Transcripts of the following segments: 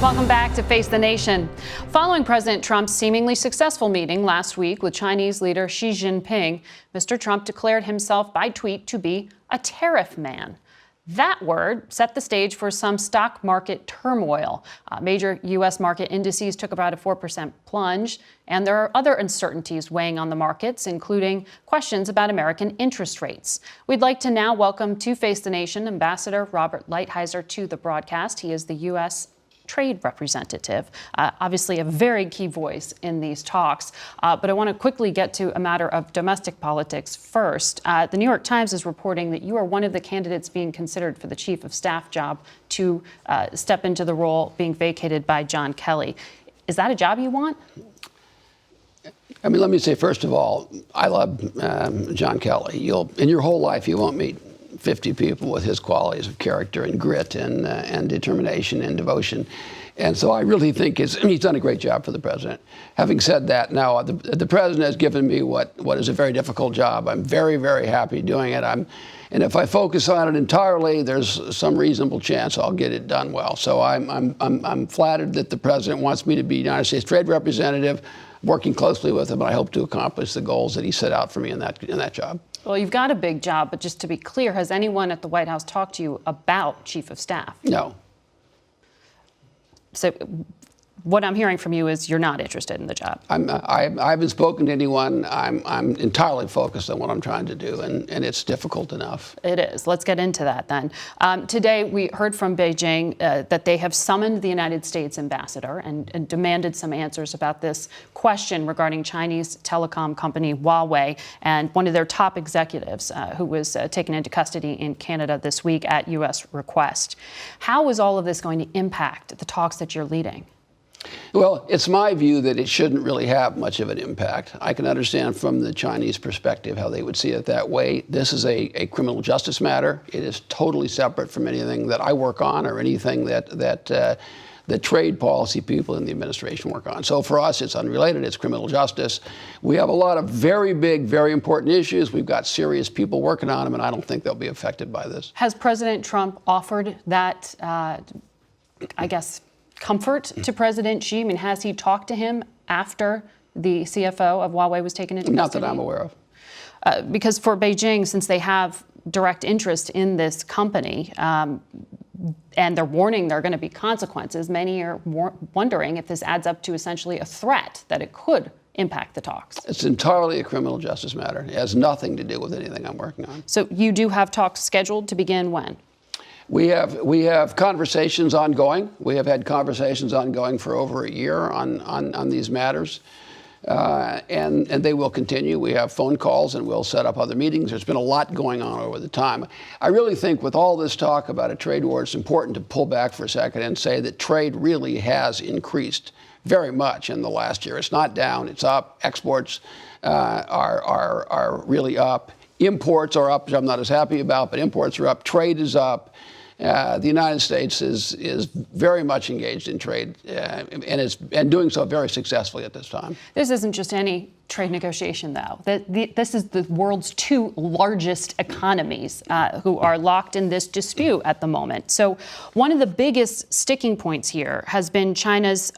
Welcome back to Face the Nation. Following President Trump's seemingly successful meeting last week with Chinese leader Xi Jinping, Mr. Trump declared himself by tweet to be a tariff man. That word set the stage for some stock market turmoil. Major U.S. market indices took about a 4% plunge, and there are other uncertainties weighing on the markets, including questions about American interest rates. We'd like to now welcome to Face the Nation Ambassador Robert Lighthizer to the broadcast. He is the U.S. trade representative, obviously a very key voice in these talks. But I want to quickly get to a matter of domestic politics first. The New York Times is reporting that you are one of the candidates being considered for the chief of staff job to step into the role being vacated by John Kelly. Is that a job you want? I mean, let me say, first of all, I love John Kelly. In your whole life, you won't meet 50 people with his qualities of character and grit and determination and devotion. And so I really think he's done a great job for the president. Having said that, now the president has given me what is a very difficult job. I'm very, very happy doing it. And if I focus on it entirely, there's some reasonable chance I'll get it done well. So I'm flattered that the president wants me to be United States trade representative, working closely with him, and I hope to accomplish the goals that he set out for me in that job. Well, you've got a big job, but just to be clear, has anyone at the White House talked to you about chief of staff? No. So what I'm hearing from you is you're not interested in the job. I haven't spoken to anyone. I'm entirely focused on what I'm trying to do, and it's difficult enough. It is. Let's get into that then. Today, we heard from Beijing that they have summoned the United States ambassador and demanded some answers about this question regarding Chinese telecom company Huawei and one of their top executives who was taken into custody in Canada this week at U.S. request. How is all of this going to impact the talks that you're leading? Well, it's my view that it shouldn't really have much of an impact. I can understand from the Chinese perspective how they would see it that way. This is a criminal justice matter. It is totally separate from anything that I work on or anything that the trade policy people in the administration work on. So for us, it's unrelated. It's criminal justice. We have a lot of very big, very important issues. We've got serious people working on them, and I don't think they'll be affected by this. Has President Trump offered that, comfort to President Xi? I mean, has he talked to him after the CFO of Huawei was taken into custody? Not that I'm aware of. Because for Beijing, since they have direct interest in this company, and they're warning there are going to be consequences, many are wondering if this adds up to essentially a threat that it could impact the talks. It's entirely a criminal justice matter. It has nothing to do with anything I'm working on. So you do have talks scheduled to begin when? We have conversations ongoing. We have had conversations ongoing for over a year on these matters, and they will continue. We have phone calls, and we'll set up other meetings. There's been a lot going on over the time. I really think with all this talk about a trade war, it's important to pull back for a second and say that trade really has increased very much in the last year. It's not down, it's up. Exports are really up. Imports are up, which I'm not as happy about, but imports are up. Trade is up. The United States is very much engaged in trade and doing so very successfully at this time. This isn't just any trade negotiation, though. This is the world's two largest economies who are locked in this dispute at the moment. So one of the biggest sticking points here has been China's,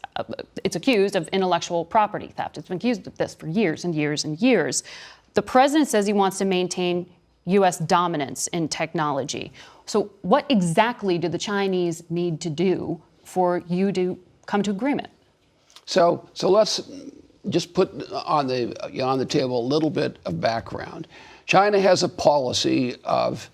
it's accused of intellectual property theft. It's been accused of this for years and years and years. The president says he wants to maintain U.S. dominance in technology. So what exactly do the Chinese need to do for you to come to agreement? So let's just put on the table a little bit of background. China has a policy of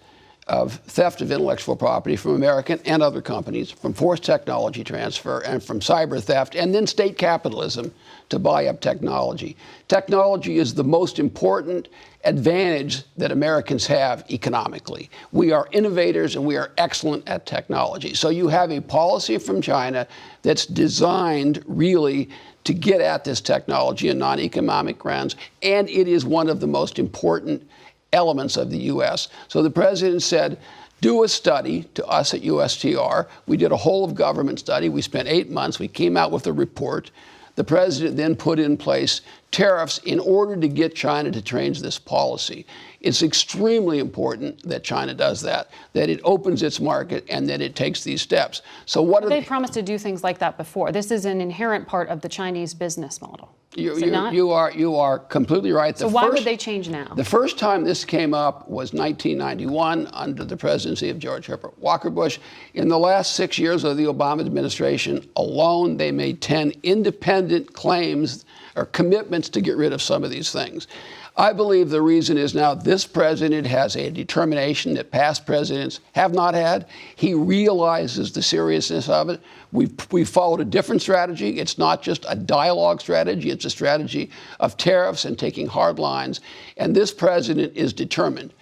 theft of intellectual property from American and other companies, from forced technology transfer and from cyber theft, and then state capitalism to buy up technology. Technology is the most important advantage that Americans have economically. We are innovators and we are excellent at technology. So you have a policy from China that's designed really to get at this technology on non-economic grounds, and it is one of the most important elements of the U.S. So the president said, do a study to us at USTR. We did a whole of government study. We spent 8 months. We came out with a report. The president then put in place tariffs in order to get China to change this policy. It's extremely important that China does that it opens its market and that it takes these steps. So what They've promised to do things like that before. This is an inherent part of the Chinese business model. You are completely right. So why would they change now? The first time this came up was 1991 under the presidency of George Herbert Walker Bush. In the last 6 years of the Obama administration alone, they made 10 independent claims or commitments to get rid of some of these things. I believe the reason is now this president has a determination that past presidents have not had. He realizes the seriousness of it. We've followed a different strategy. It's not just a dialogue strategy. It's a strategy of tariffs and taking hard lines. And this president is determined.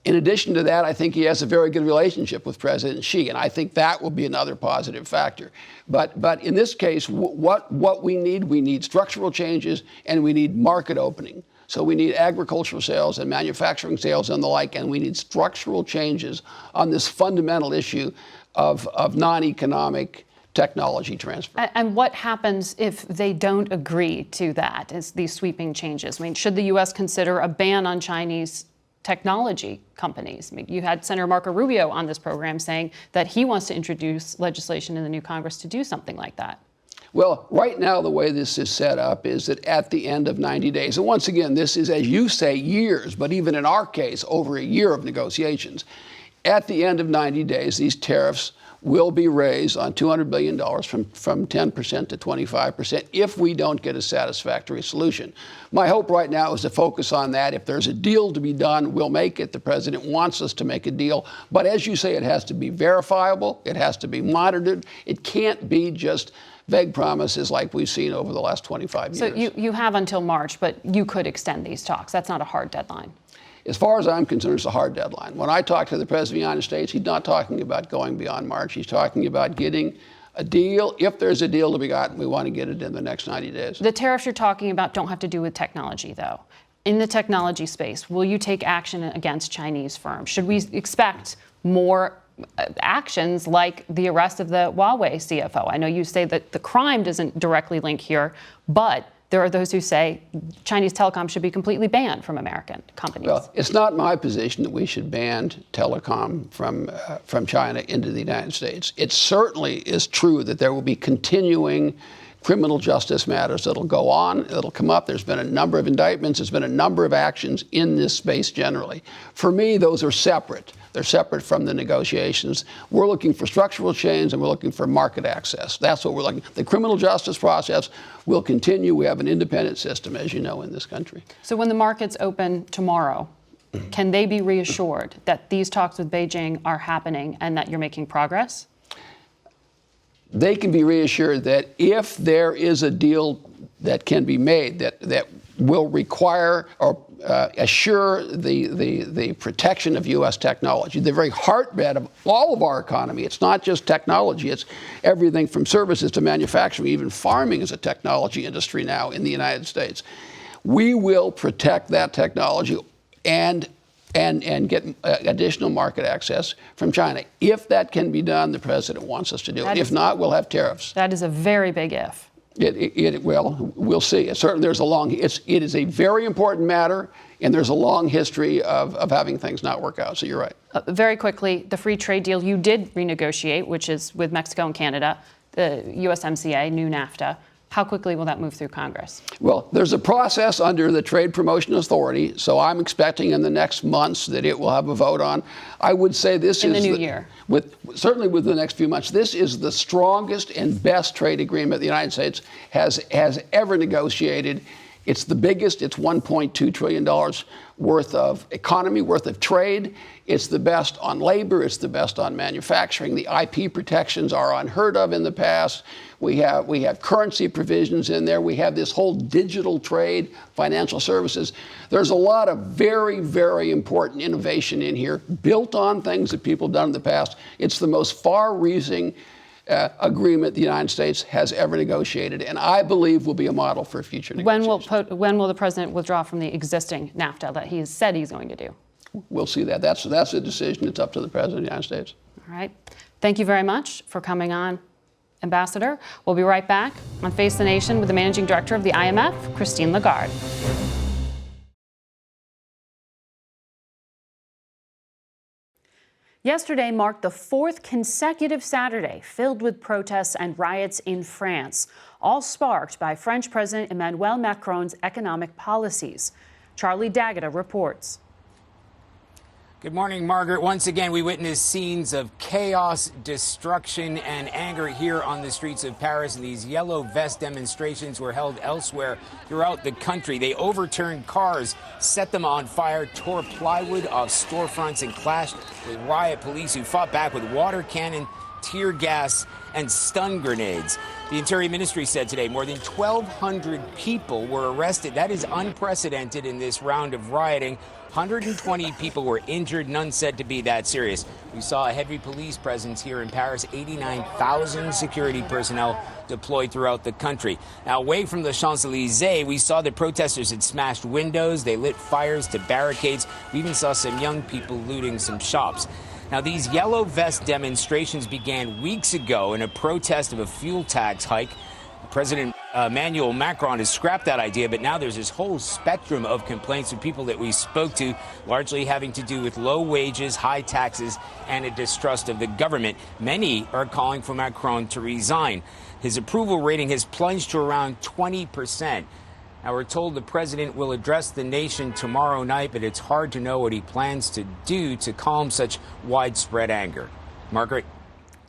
In addition to that, I think he has a very good relationship with President Xi, and I think that will be another positive factor. But in this case, what we need structural changes, and we need market opening. So we need agricultural sales and manufacturing sales and the like, and we need structural changes on this fundamental issue of non-economic technology transfer. And what happens if they don't agree to that, as these sweeping changes? I mean, should the U.S. consider a ban on Chinese technology companies? I mean, you had Senator Marco Rubio on this program saying that he wants to introduce legislation in the new Congress to do something like that. Well, right now, the way this is set up is that at the end of 90 days, and once again, this is, as you say, years, but even in our case, over a year of negotiations. At the end of 90 days, these tariffs will be raised on $200 billion from 10% to 25% if we don't get a satisfactory solution. My hope right now is to focus on that. If there's a deal to be done, we'll make it. The president wants us to make a deal. But as you say, it has to be verifiable. It has to be monitored. It can't be just vague promises like we've seen over the last 25 years. So you have until March, but you could extend these talks. That's not a hard deadline. As far as I'm concerned, it's a hard deadline. When I talk to the President of the United States, he's not talking about going beyond March. He's talking about getting a deal. If there's a deal to be gotten, we want to get it in the next 90 days. The tariffs you're talking about don't have to do with technology, though. In the technology space, will you take action against Chinese firms? Should we expect more actions like the arrest of the Huawei CFO? I know you say that the crime doesn't directly link here, but there are those who say Chinese telecom should be completely banned from American companies. Well, it's not my position that we should ban telecom from China into the United States. It certainly is true that there will be continuing criminal justice matters that'll go on, that'll come up. There's been a number of indictments. There's been a number of actions in this space generally. For me, those are separate. They're separate from the negotiations. We're looking for structural change and we're looking for market access. That's what we're looking for. The criminal justice process will continue. We have an independent system, as you know, in this country. So when the markets open tomorrow, can they be reassured that these talks with Beijing are happening and that you're making progress? They can be reassured that if there is a deal that can be made that will require or assure the protection of U.S. technology, the very heartbeat of all of our economy. It's not just technology. It's everything from services to manufacturing. Even farming is a technology industry now in the United States. We will protect that technology and get additional market access from China. If that can be done, the president wants us to do it. If not, we'll have tariffs. That is a very big if. Well, we'll see. Certainly, it is a very important matter, and there's a long history of having things not work out. So you're right. Very quickly, the free trade deal you did renegotiate, which is with Mexico and Canada, the USMCA, new NAFTA. How quickly will that move through Congress? Well, there's a process under the Trade Promotion Authority, so I'm expecting in the next months that it will have a vote on. I would say this in the new year. Certainly within the next few months. This is the strongest and best trade agreement the United States has ever negotiated. It's the biggest. It's $1.2 trillion worth of economy, worth of trade. It's the best on labor. It's the best on manufacturing. The IP protections are unheard of in the past. We have currency provisions in there. We have this whole digital trade, financial services. There's a lot of very, very important innovation in here, built on things that people have done in the past. It's the most far-reaching agreement the United States has ever negotiated, and I believe will be a model for future negotiations. When will the president withdraw from the existing NAFTA that he has said he's going to do? We'll see that. That's a decision. It's up to the president of the United States. All right. Thank you very much for coming on. Ambassador, we'll be right back on Face the Nation with the Managing Director of the IMF, Christine Lagarde. Yesterday marked the fourth consecutive Saturday filled with protests and riots in France, all sparked by French President Emmanuel Macron's economic policies. Charlie D'Agata reports. Good morning, Margaret. Once again, we witnessed scenes of chaos, destruction, and anger here on the streets of Paris. And these yellow vest demonstrations were held elsewhere throughout the country. They overturned cars, set them on fire, tore plywood off storefronts, and clashed with riot police who fought back with water cannon, tear gas, and stun grenades. The Interior Ministry said today more than 1,200 people were arrested. That is unprecedented in this round of rioting. 120 people were injured, none said to be that serious. We saw a heavy police presence here in Paris, 89,000 security personnel deployed throughout the country. Now, away from the Champs-Élysées, we saw that protesters had smashed windows, they lit fires to barricades. We even saw some young people looting some shops. Now, these yellow vest demonstrations began weeks ago in a protest of a fuel tax hike. President Emmanuel Macron has scrapped that idea, but now there's this whole spectrum of complaints from people that we spoke to, largely having to do with low wages, high taxes, and a distrust of the government. Many are calling for Macron to resign. His approval rating has plunged to around 20%. Now, we're told the president will address the nation tomorrow night, but it's hard to know what he plans to do to calm such widespread anger. Margaret?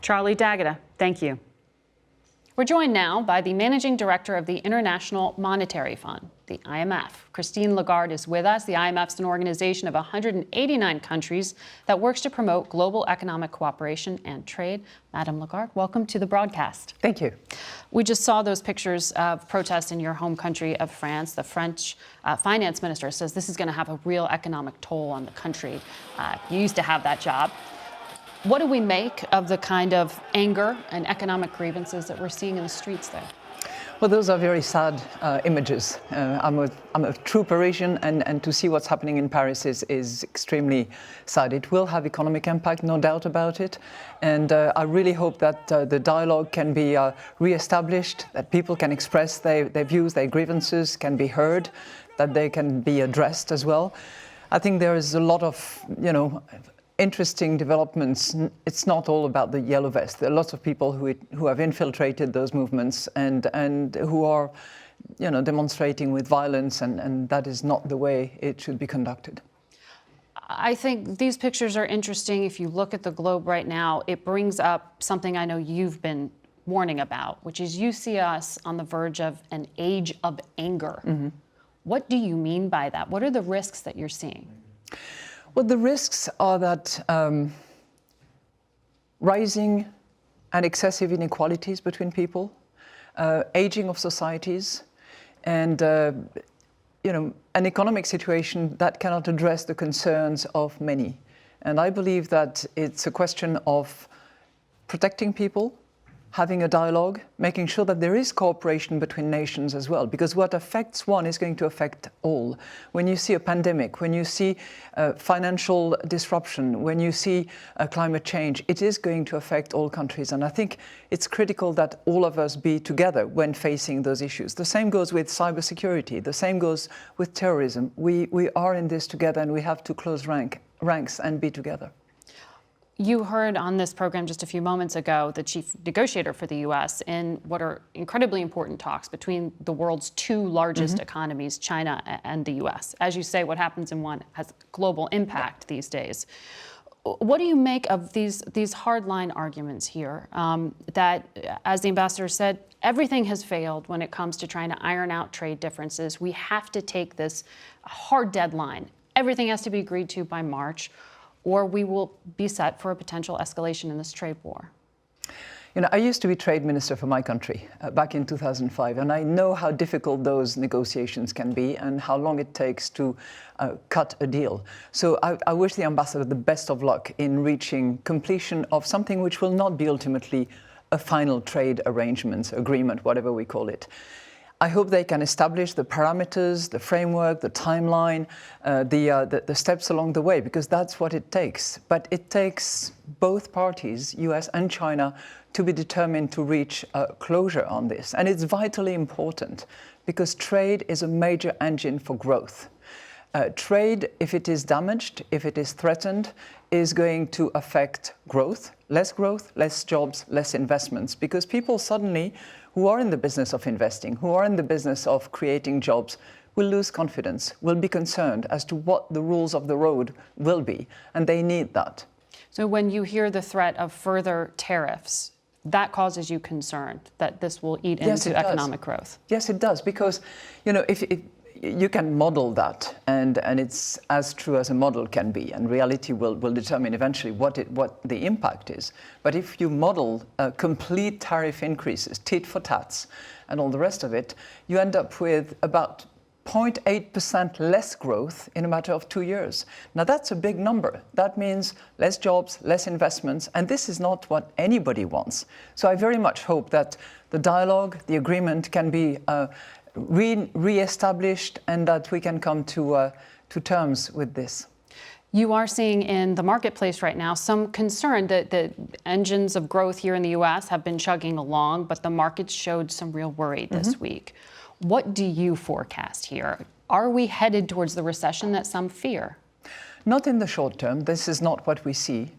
Charlie D'Agata, thank you. We're joined now by the Managing Director of the International Monetary Fund, the IMF. Christine Lagarde is with us. The IMF is an organization of 189 countries that works to promote global economic cooperation and trade. Madam Lagarde, welcome to the broadcast. Thank you. We just saw those pictures of protests in your home country of France. The French finance minister says this is going to have a real economic toll on the country. You used to have that job. What do we make of the kind of anger and economic grievances that we're seeing in the streets there? Well, those are very sad images. I'm a true Parisian, and to see what's happening in Paris is extremely sad. It will have economic impact, no doubt about it. And I really hope that the dialogue can be re-established, that people can express their views, their grievances can be heard, that they can be addressed as well. I think there is a lot of, interesting developments. It's not all about the yellow vest. There are lots of people who have infiltrated those movements and who are, demonstrating with violence, and that is not the way it should be conducted. I think these pictures are interesting. If you look at the globe right now, it brings up something I know you've been warning about, which is you see us on the verge of an age of anger. Mm-hmm. What do you mean by that? What are the risks that you're seeing? Well, the risks are that rising and excessive inequalities between people, aging of societies, and an economic situation that cannot address the concerns of many. And I believe that it's a question of protecting people, having a dialogue, making sure that there is cooperation between nations as well, because what affects one is going to affect all. When you see a pandemic, when you see financial disruption, when you see climate change, it is going to affect all countries. And I think it's critical that all of us be together when facing those issues. The same goes with cybersecurity. The same goes with terrorism. We are in this together, and we have to close ranks and be together. You heard on this program just a few moments ago the chief negotiator for the U.S. in what are incredibly important talks between the world's two largest economies, China and the U.S. As you say, what happens in one has global impact these days. What do you make of these hardline arguments here that, as the ambassador said, everything has failed when it comes to trying to iron out trade differences? We have to take this hard deadline. Everything has to be agreed to by March, or we will be set for a potential escalation in this trade war. I used to be trade minister for my country back in 2005, and I know how difficult those negotiations can be and how long it takes to cut a deal. So I wish the ambassador the best of luck in reaching completion of something which will not be ultimately a final trade arrangement, agreement, whatever we call it. I hope they can establish the parameters, the framework, the timeline, the steps along the way, because that's what it takes. But it takes both parties, US and China, to be determined to reach a closure on this. And it's vitally important because trade is a major engine for growth. Trade, if it is damaged, if it is threatened, is going to affect growth, less jobs, less investments, because people suddenly who are in the business of investing, who are in the business of creating jobs, will lose confidence, will be concerned as to what the rules of the road will be, and they need that. So when you hear the threat of further tariffs, that causes you concern that this will eat into economic growth? Yes, it does, because if you can model that, and it's as true as a model can be, and reality will determine eventually what the impact is. But if you model complete tariff increases, tit for tats, and all the rest of it, you end up with about 0.8% less growth in a matter of 2 years. Now that's a big number. That means less jobs, less investments, and this is not what anybody wants. So I very much hope that the dialogue, the agreement can be re-established, and that we can come to terms with this. You are seeing in the marketplace right now some concern that the engines of growth here in the U.S. have been chugging along, but the markets showed some real worry this week. What do you forecast here? Are we headed towards the recession that some fear? Not in the short term. This is not what we see.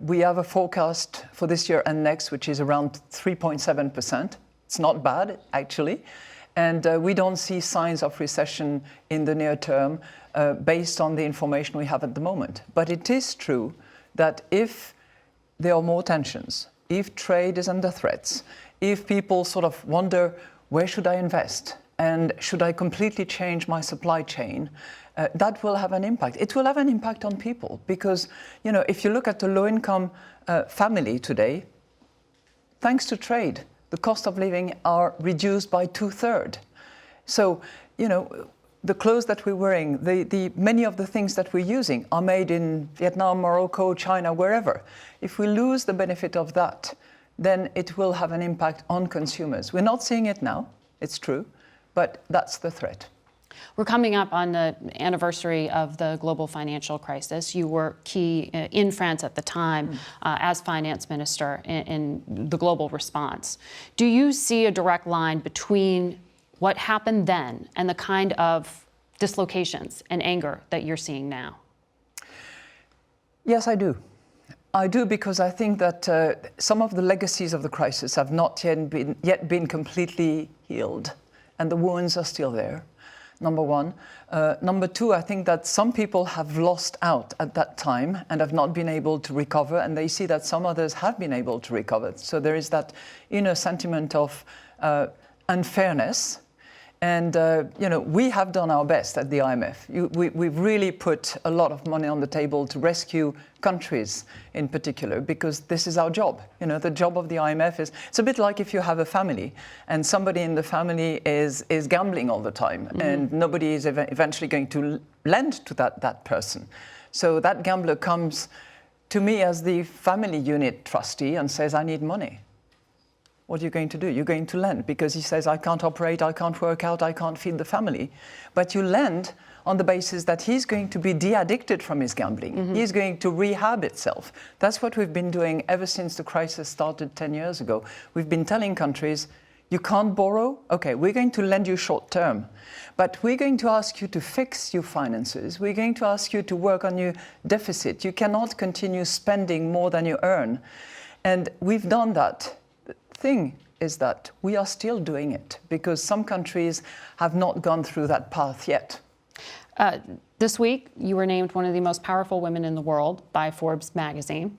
We have a forecast for this year and next, which is around 3.7%. It's not bad, actually. And we don't see signs of recession in the near term based on the information we have at the moment. But it is true that if there are more tensions, if trade is under threats, if people sort of wonder, where should I invest? And should I completely change my supply chain? That will have an impact. It will have an impact on people because, if you look at the low-income family today, thanks to trade, the cost of living are reduced by 2/3. So, the clothes that we're wearing, many of the things that we're using are made in Vietnam, Morocco, China, wherever. If we lose the benefit of that, then it will have an impact on consumers. We're not seeing it now, it's true, but that's the threat. We're coming up on the anniversary of the global financial crisis. You were key in France at the time as finance minister in the global response. Do you see a direct line between what happened then and the kind of dislocations and anger that you're seeing now? Yes, I do. I do, because I think that some of the legacies of the crisis have not yet been completely healed, and the wounds are still there. Number one. Number two, I think that some people have lost out at that time and have not been able to recover, and they see that some others have been able to recover. So there is that inner sentiment of unfairness. And, we have done our best at the IMF. We've really put a lot of money on the table to rescue countries in particular, because this is our job. The job of the IMF is, it's a bit like if you have a family and somebody in the family is gambling all the time, and nobody is eventually going to lend to that person. So that gambler comes to me as the family unit trustee and says, I need money. What are you going to do? You're going to lend because he says, I can't operate, I can't work out, I can't feed the family. But you lend on the basis that he's going to be de-addicted from his gambling. He's going to rehab itself. That's what we've been doing ever since the crisis started 10 years ago. We've been telling countries, you can't borrow? Okay, we're going to lend you short term. But we're going to ask you to fix your finances. We're going to ask you to work on your deficit. You cannot continue spending more than you earn. And we've done that. Thing is that we are still doing it because some countries have not gone through that path yet. This week, you were named one of the most powerful women in the world by Forbes magazine.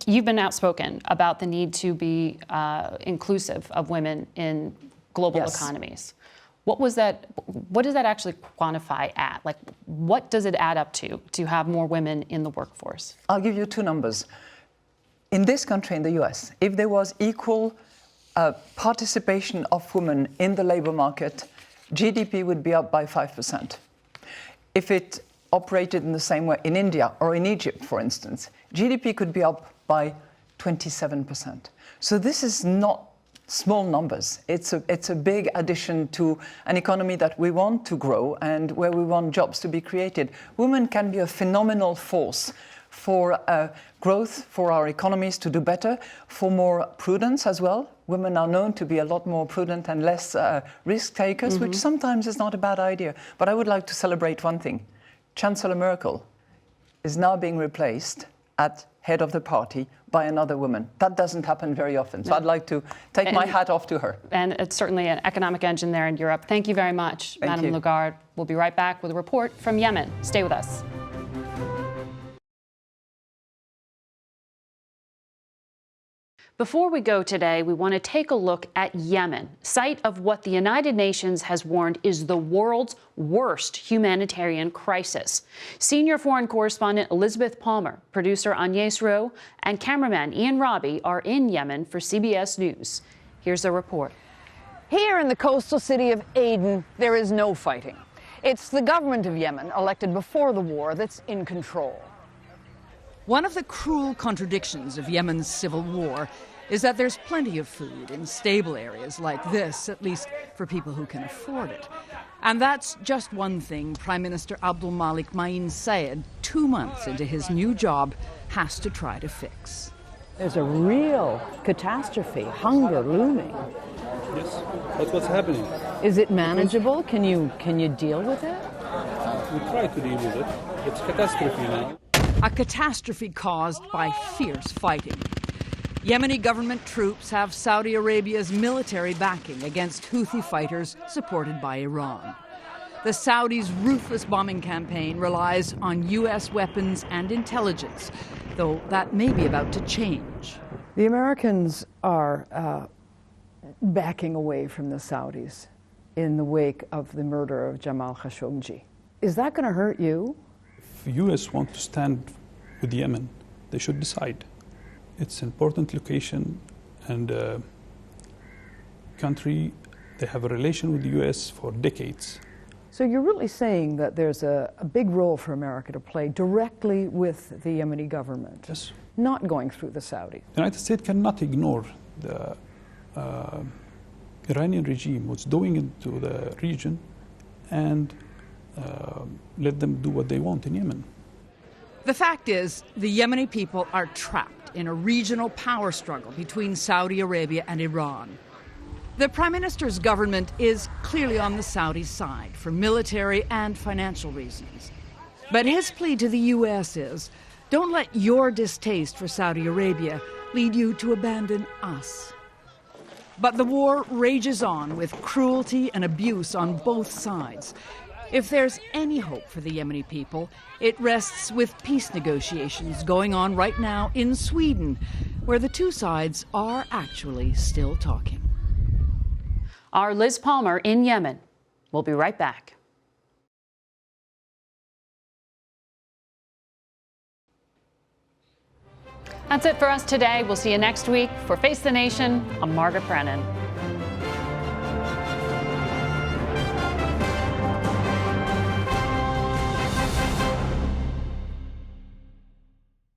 You've been outspoken about the need to be inclusive of women in global economies. What does that actually quantify at? Like, what does it add up to have more women in the workforce? I'll give you two numbers. In this country, in the US, if there was equal participation of women in the labor market, GDP would be up by 5%. If it operated in the same way in India or in Egypt, for instance, GDP could be up by 27%. So this is not small numbers. It's a big addition to an economy that we want to grow and where we want jobs to be created. Women can be a phenomenal force for growth, for our economies to do better, for more prudence as well. Women are known to be a lot more prudent and less risk takers, which sometimes is not a bad idea. But I would like to celebrate one thing. Chancellor Merkel is now being replaced at head of the party by another woman. That doesn't happen very often. So I'd like to take my hat off to her. And it's certainly an economic engine there in Europe. Thank you very much, Madame Lagarde. We'll be right back with a report from Yemen. Stay with us. Before we go today, we want to take a look at Yemen, site of what the United Nations has warned is the world's worst humanitarian crisis. Senior foreign correspondent Elizabeth Palmer, producer Agnes Rowe, and cameraman Ian Robbie are in Yemen for CBS News. Here's a report. Here in the coastal city of Aden, there is no fighting. It's the government of Yemen, elected before the war, that's in control. One of the cruel contradictions of Yemen's civil war is that there's plenty of food in stable areas like this, at least for people who can afford it. And that's just one thing Prime Minister Abdul Malik Ma'in Sayed, 2 months into his new job, has to try to fix. There's a real catastrophe, hunger looming. Yes, that's what's happening. Is it manageable? Can you deal with it? We try to deal with it. It's catastrophe now. A catastrophe caused by fierce fighting. Yemeni government troops have Saudi Arabia's military backing against Houthi fighters supported by Iran. The Saudis' ruthless bombing campaign relies on U.S. weapons and intelligence, though that may be about to change. The Americans are backing away from the Saudis in the wake of the murder of Jamal Khashoggi. Is that going to hurt you? If the U.S. want to stand with Yemen, they should decide. It's an important location and country. They have a relation with the U.S. for decades. So you're really saying that there's a big role for America to play directly with the Yemeni government, Yes. not going through the Saudis. The United States cannot ignore the Iranian regime, what's doing into the region, and let them do what they want in Yemen. The fact is, the Yemeni people are trapped in a regional power struggle between Saudi Arabia and Iran. The Prime Minister's government is clearly on the Saudi side for military and financial reasons. But his plea to the U.S. is, don't let your distaste for Saudi Arabia lead you to abandon us. But the war rages on with cruelty and abuse on both sides. If there's any hope for the Yemeni people, it rests with peace negotiations going on right now in Sweden, where the two sides are actually still talking. Our Liz Palmer in Yemen. We'll be right back. That's it for us today. We'll see you next week. For Face the Nation, I'm Margaret Brennan.